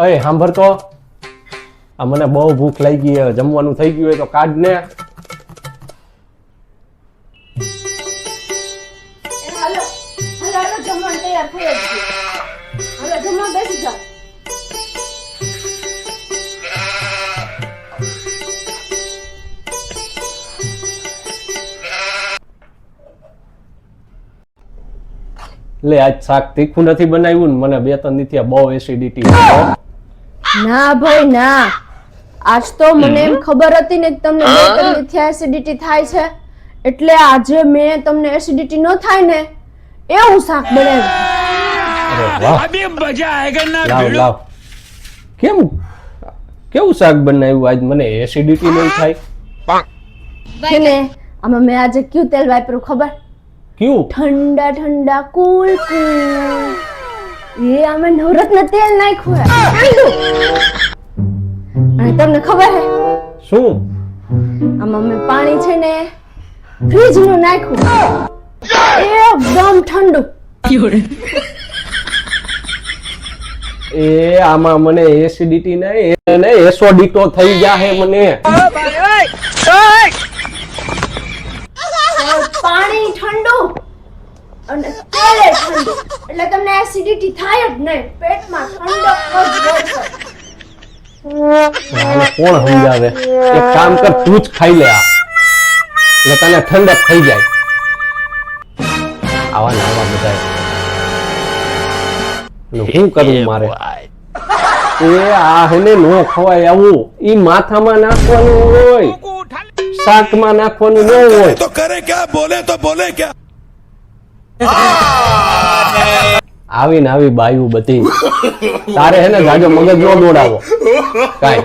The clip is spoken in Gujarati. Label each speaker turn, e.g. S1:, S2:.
S1: અય સાંભળ તો, આ મને બહુ ભૂખ લાગી છે, જમવાનું થઈ ગયું હોય તો કાઢ ને.
S2: હાલો હાલો જમવાનું તૈયાર થઈ ગયું. હાલો જમવા બેસી જાઓ.
S1: લે આજ શાક તીખું નથી બનાવ્યું ને મને 2-3 દી બહુ એસિડિટી.
S2: ના ભાઈ ના, આજ તો મને એમ ખબર હતી ને કે તમને 2-3 દીથી એસિડિટી થાય છે, એટલે આજે મેં તમને એસિડિટી ન થાય ને એવું શાક બનાવ્યું.
S1: અરે વાહ, અભી મજા આયેગા ના. લાવ લાવ, કેવું શાક બનાવ્યું આજ, મને એસિડિટી નહીં થાય.
S2: છે ને આમાં મેં આજે કયું તેલ વાપર્યું ખબર?
S1: ક્યું?
S2: ઠંડા ઠંડા કુલ કુલ. એ આમે નવરત્ન તેલ નાખ્યું હે, અને તમને ખબર હે
S1: શું?
S2: આમાં મેં પાણી છે ને ફ્રીજ નું નાખ્યું, એકદમ ઠંડુ.
S1: એ આમાં મને એસિડિટી નહીં, એસોડિટો થઈ ગયા હે મને.
S2: પાણી ઠંડુ અને તેલ ઠંડુ, એટલે તમને એસિડિટી થાય જ નહીં, પેટમાં ઠંડક જ રહેશે.
S1: આને કોણ સમજાવે? એક કામ કર, તું જ ખાઈ લે આ, એટલે તને ઠંડક થઈ જાય. આવા ને આવા બધા શું કરવું મારે? એ આ હેને નો ખવાય આવું, ઈ માથામાં નાખવાનું હોય, શાકમાં નાખવાનું ન હોય.
S3: तो करे क्या, बोले तो बोले क्या.
S1: આવી ને આવી બાયું બધી. તારે હે ને જાજો મગજ નો દોડાવો કાઈ.